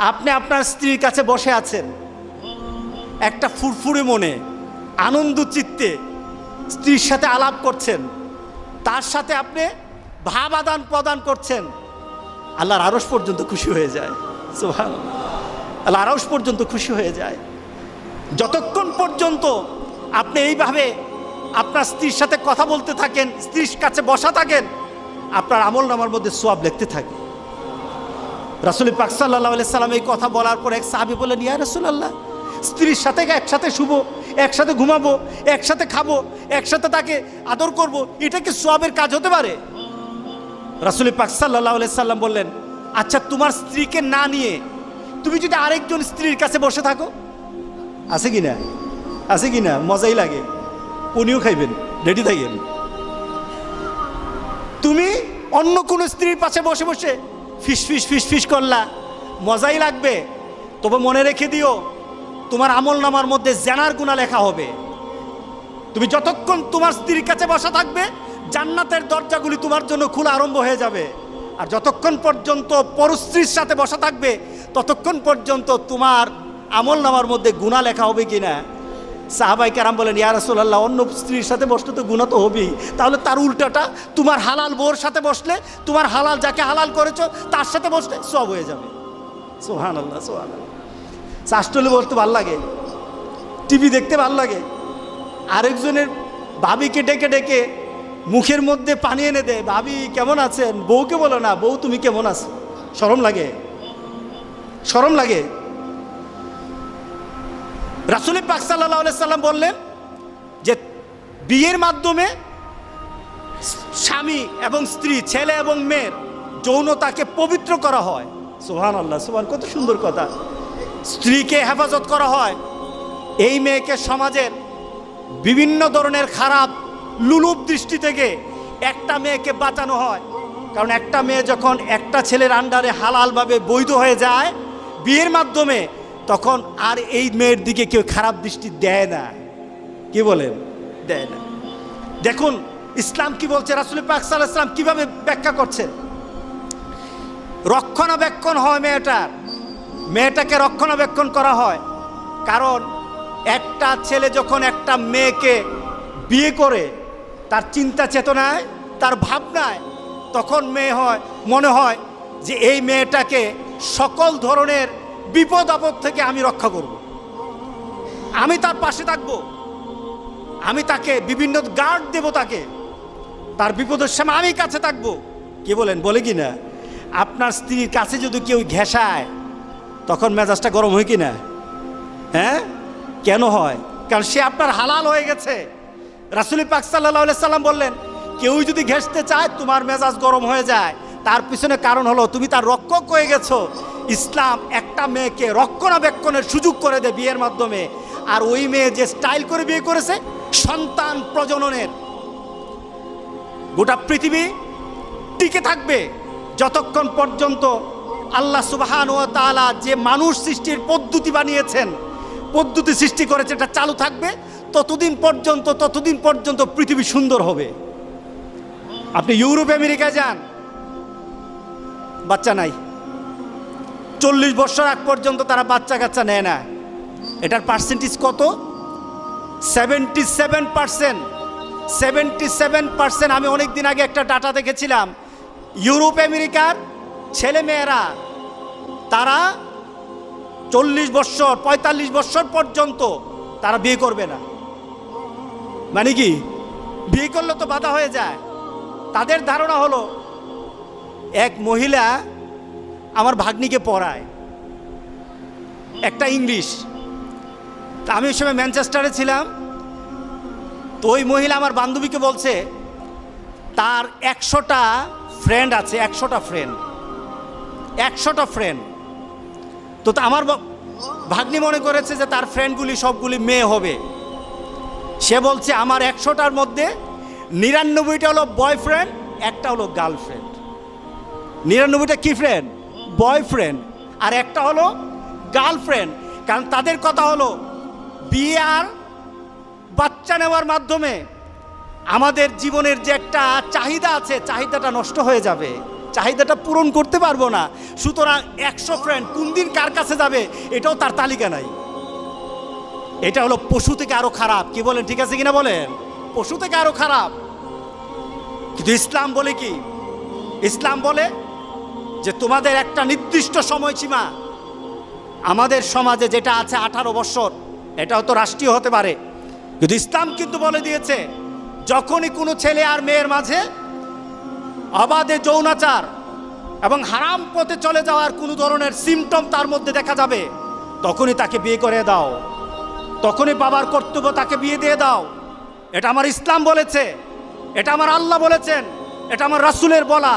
আপনি আপনার স্ত্রীর কাছে বসে আছেন, একটা ফুরফুরে মনে আনন্দ চিত্তে স্ত্রীর সাথে আলাপ করছেন, তার সাথে আপনি ভাব আদান প্রদান করছেন, আল্লাহর আরশ পর্যন্ত খুশি হয়ে যায়। সুবহানাল্লাহ, আল্লাহর আরশ পর্যন্ত খুশি হয়ে যায়। যতক্ষণ পর্যন্ত আপনি এইভাবে আপনার স্ত্রীর সাথে কথা বলতে থাকেন, স্ত্রীর কাছে বসা থাকেন, আপনার আমলনামার মধ্যে সওয়াব লিখতে থাকে। রাসূল পাক সাল্লাল্লাহু আলাইহি সাল্লাম এই কথা বলার পর এক সাহাবী বললেন, ইয়া রাসূলুল্লাহ, স্ত্রীর সাথে একসাথে শুবো, একসাথে ঘুমাবো, একসাথে খাবো, একসাথে তাকে আদর করব, এটা কি সওয়াবের কাজ হতে পারে? রাসূল পাক সাল্লাল্লাহু আলাইহি সাল্লাম বললেন, আচ্ছা তোমার স্ত্রীকে না নিয়ে তুমি যদি আরেকজন স্ত্রীর কাছে বসে থাকো, আছে কি না? আছে কি না? মজাই লাগে, উনিও খাইবেন, রেডি থাকেন। তুমি অন্য কোনো স্ত্রীর পাশে বসে বসে ফিস ফিস ফিস ফিস করলা, মজাই লাগবে, তবে মনে রেখে দিও তোমার আমলনামার মধ্যে জেনার গুনাহ লেখা হবে। তুমি যতক্ষণ তোমার স্ত্রীর কাছে বসা থাকবে, জান্নাতের দরজাগুলি তোমার জন্য খোলা আরম্ভ হয়ে যাবে। আর যতক্ষণ পর্যন্ত পরস্ত্রীর সাথে বসা থাকবে, ততক্ষণ পর্যন্ত তোমার আমলনামার মধ্যে গুনাহ লেখা হবে কিনা। সাহাবায়ে কেরাম বলেন, ইয়া রাসূলুল্লাহ, অন্য স্ত্রীর সাথে বসলে তো গুনাহ তো হবেই, তাহলে তার উল্টাটা তোমার হালাল বউর সাথে বসলে, তোমার হালাল যাকে হালাল করেছো তার সাথে বসলে সওয়াব হয়ে যাবে। সুবহানাল্লাহ, সুবহানাল্লাহ। চাষটলে বসতে ভালো লাগে, টিভি দেখতে ভালো লাগে, আরেকজনের ভাবিকে ডেকে ডেকে মুখের মধ্যে পানি এনে দেয়, ভাবি কেমন আছেন, বউকে বলো না, বউ তুমি কেমন আছো। শরম লাগে, শরম লাগে। রাসূল পাক সাল্লাল্লাহু আলাইহি সাল্লাম বললেন যে বিয়ের মাধ্যমে স্বামী এবং স্ত্রী, ছেলে এবং মেয়ের যৌনতাকে পবিত্র করা হয়। সুবহানাল্লাহ, সুবহান, কত সুন্দর কথা। স্ত্রীকে হেফাজত করা হয়, এই মেয়েকে সমাজের বিভিন্ন ধরনের খারাপ লুলুপ দৃষ্টি থেকে একটা মেয়েকে বাঁচানো হয়। কারণ একটা মেয়ে যখন একটা ছেলের আন্ডারে হালালভাবে বৈধ হয়ে যায় বিয়ের মাধ্যমে, তখন আর এই মেয়ের দিকে কেউ খারাপ দৃষ্টি দেয় না। কি বলেন? দেয় না। দেখুন ইসলাম কি বলছে, রাসূল পাক সাল্লাল্লাহু আলাইহি ওয়াসাল্লাম কিভাবে ব্যাখ্যা করছেন। রক্ষণাবেক্ষণ হয় মেয়েটাকে রক্ষণাবেক্ষণ করা হয়। কারণ একটা ছেলে যখন একটা মেয়েকে বিয়ে করে, তার চিন্তা চেতনায়, তার ভাবনায় তখন মনে হয় যে এই মেয়েটাকে সকল ধরনের বিপদ আপদ থেকে আমি রক্ষা করব, আমি তার পাশে থাকব, আমি তাকে বিভিন্ন গার্ড দেব, তাকে তার বিপদের সময় আমি কাছে থাকব। কি বলেন? বলে কি না? আপনার স্ত্রীর কাছে যদি কেউ ঘেঁষায়, তখন মেজাজটা গরম হয় কি না? হ্যাঁ, কেন হয়? কারণ সে আপনার হালাল হয়ে গেছে। রাসূল পাক সাল্লাল্লাহু আলাইহি সাল্লাম বললেন, কেউ যদি ঘেঁষতে চায় তোমার মেজাজ গরম হয়ে যায়, তার পিছনে কারণ হলো তুমি তার রক্ষক হয়ে গেছো। ইসলাম একটা মেয়েকে রক্ষণাবেক্ষণের সুযোগ করে দেয় বিয়ের মাধ্যমে। আর ওই মেয়ে যে স্টাইল করে বিয়ে করেছে, সন্তান প্রজননের গোটা পৃথিবী টিকে থাকবে যতক্ষণ পর্যন্ত আল্লাহ সুবহানাহু ওয়া তাআলা যে মানুষ সৃষ্টির পদ্ধতি বানিয়েছেন, পদ্ধতি সৃষ্টি করেছে, এটা চালু থাকবে ততদিন পর্যন্ত পৃথিবী সুন্দর হবে। আপনি ইউরোপ আমেরিকায় যান, বাচ্চা নাই, 40 বছর আগ পর্যন্ত তারা বাচ্চা কাচ্চা নেয় না। এটার পার্সেন্টেজ কত? 77%। 77%। আমি অনেক দিন আগে একটা ডাটা দেখেছিলাম, ইউরোপ আমেরিকার ছেলে মেয়েরা তারা 40 বছর 45 বছর পর্যন্ত তারা বিয়ে করবে না। মানে কি? বিয়ে করলে তো বাধা হয়ে যায়। তাদের ধারণা হলো, এক মহিলা আমার ভাগ্নিকে পড়ায় একটা ইংলিশ, আমি ওই সময় ম্যানচেস্টারে ছিলাম। তো ওই মহিলা আমার বান্ধবীকে বলছে তার 100টা ফ্রেন্ড আছে, 100টা ফ্রেন্ড। তো আমার ভাগ্নি মনে করেছে যে তার ফ্রেন্ডগুলি সবগুলি মেয়ে হবে। সে বলছে আমার 100টার মধ্যে 99টা হলো বয়ফ্রেন্ড, একটা হলো গার্লফ্রেন্ড। 99টা কি ফ্রেন্ড? বয়ফ্রেন্ড, আর একটা হলো গার্লফ্রেন্ড। কারণ তাদের কথা হলো বিয়ে আর বাচ্চা নেওয়ার মাধ্যমে আমাদের জীবনের যে একটা চাহিদা আছে, চাহিদাটা নষ্ট হয়ে যাবে। চাহিদাটা পূরণ করতে পারবো না। সুতরাং 100 ফ্রেন্ড কোন দিন কার কাছে যাবে এটাও তার তালিকা নাই। এটা হলো পশু থেকে আরো খারাপ। কি বলেন, ঠিক আছে কিনা বলেন? পশু থেকে আরো খারাপ। কিন্তু ইসলাম বলে কি? ইসলাম বলে যে তোমাদের একটা নির্দিষ্ট সময়সীমা, আমাদের সমাজে যেটা আছে 18 বছর, এটাও তো রাষ্ট্রীয় হতে পারে, কিন্তু ইসলাম কিন্তু বলে দিয়েছে যখনই কোনো ছেলে আর মেয়ের মাঝে অবাধে যৌনাচার এবং হারাম পথে চলে যাওয়ার কোনো ধরনের সিমটম তার মধ্যে দেখা যাবে, তখনই তাকে বিয়ে করে দাও, তখনই বাবার কর্তব্য তাকে বিয়ে দিয়ে দাও। এটা আমার ইসলাম বলেছে, এটা আমার আল্লাহ বলেছেন, এটা আমার রাসূলের বলা।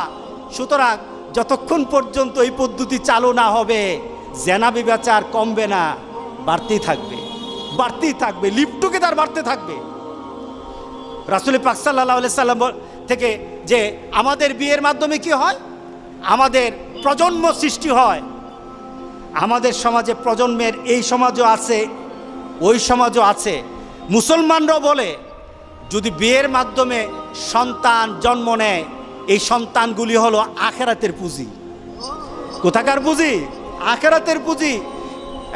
সুতরাং যতক্ষণ পর্যন্ত এই পদ্ধতি চালু না হবে জেনা ব্যভিচার কমবে না, বাড়তেই থাকবে, বাড়তেই থাকবে, লিপ্টুকে তার বাড়তে থাকবে। রাসূল পাক সাল্লাল্লাহু আলাইহি সাল্লাম থেকে যে আমাদের বিয়ের মাধ্যমে কি হয়, আমাদের প্রজন্ম সৃষ্টি হয়। আমাদের সমাজে প্রজন্মের এই সমাজও আছে, ওই সমাজও আছে। মুসলমানরাও বলে যদি বিয়ের মাধ্যমে সন্তান জন্ম নেয়, এই সন্তানগুলি হলো আখিরাতের পুঁজি। কোথাকার পুঁজি? আখিরাতের পুঁজি।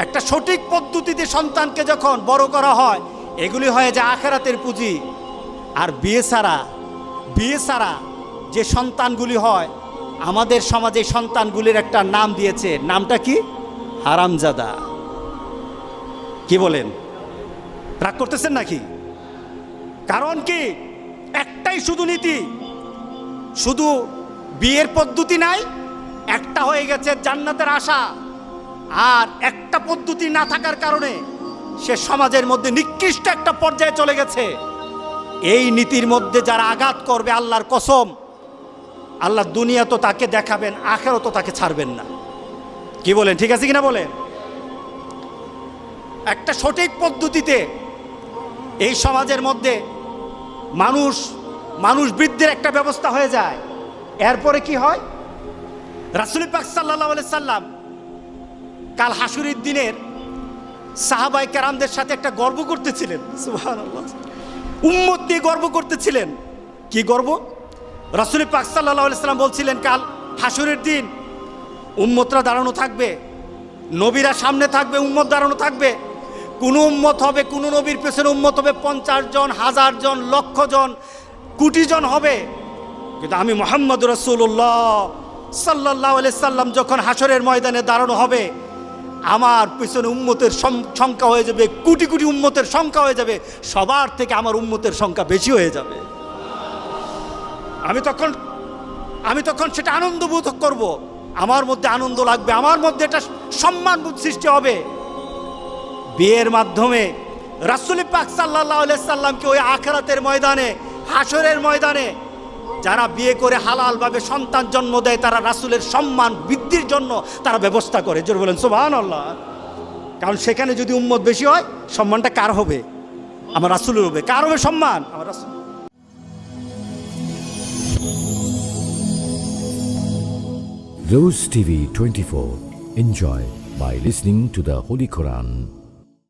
একটা সঠিক পদ্ধতিতে সন্তানকে যখন বড় করা হয়, এগুলি হয় যে আখিরাতের পুঁজি। আর বিয়ে ছাড়া যে সন্তানগুলি হয়, আমাদের সমাজে সন্তানগুলির একটা নাম দিয়েছে, নামটা কি? হারামজাদা। কি বলেন, রাগ করতেছেন নাকি? কারণ কি? একটাই শুধু নীতি, শুধু বিয়ের পদ্ধতি নাই, একটা হয়ে গেছে জান্নাতের আশা। আর একটা পদ্ধতি না থাকার কারণে সে সমাজের মধ্যে নিকৃষ্ট একটা পর্যায়ে চলে গেছে। এই নীতির মধ্যে যারা আঘাত করবে, আল্লাহর কসম, আল্লাহ দুনিয়া তো তাকে দেখাবেন, আখেরাত তো তাকে ছাড়বেন না। কি বলেন, ঠিক আছে কিনা বলেন? একটা সঠিক পদ্ধতিতে এই সমাজের মধ্যে মানুষ বৃদ্ধির একটা ব্যবস্থা হয়ে যায়। এরপরে কি হয়? রাসূল পাক সাল্লাল্লাহু আলাইহি সাল্লাম কাল হাসুরের দিনের সাহাবায়ে কেরামদের সাথে একটা গর্ব করতেছিলেন। সুবহানাল্লাহ, উম্মত নিয়ে গর্ব করতেছিলেন। কি গর্ব? রাসূল পাক সাল্লাল্লাহু আলাইহি সাল্লাম বলছিলেন কাল হাসুরের দিন উম্মতরা দাঁড়ানো থাকবে, নবীরা সামনে থাকবে, উম্মত দাঁড়ানো থাকবে। কোন উম্মত হবে, কোন নবীর পেছনে উম্মত হবে 50 জন, 1000 জন, লক্ষ জন, কোটি জন হবে। কিন্তু আমি মুহাম্মদ রাসূলুল্লাহ সাল্লাল্লাহু আলাইহি সাল্লাম যখন হাসরের ময়দানে দাঁড়ানো হবে, আমার পেছনে উম্মতের সংখ্যা হয়ে যাবে কোটি কোটি, উম্মতের সংখ্যা হয়ে যাবে, সবার থেকে আমার উম্মতের সংখ্যা বেশি হয়ে যাবে। আমি তখন সেটা আনন্দ বোধ করব, আমার মধ্যে আনন্দ লাগবে, আমার মধ্যে একটা সম্মানবোধ সৃষ্টি হবে। বিয়ের মাধ্যমে রাসূল পাক সাল্লাল্লাহু আলাইহি সাল্লামকে ওই আখিরাতের ময়দানে, হাসরের ময়দানে যারা বিয়ে করে হালালভাবে সন্তান জন্ম দেয়, তারা রাসূলের সম্মান বৃদ্ধির জন্য তারা ব্যবস্থা করে। জোরে বলেন সুবহানাল্লাহ। কারণ সেখানে যদি উম্মত বেশি হয়, সম্মানটা কার হবে? আমার রাসূলের হবে। কার হবে সম্মান? আমার রাসূল। Rose TV 24. Enjoy by listening to the Holy Quran.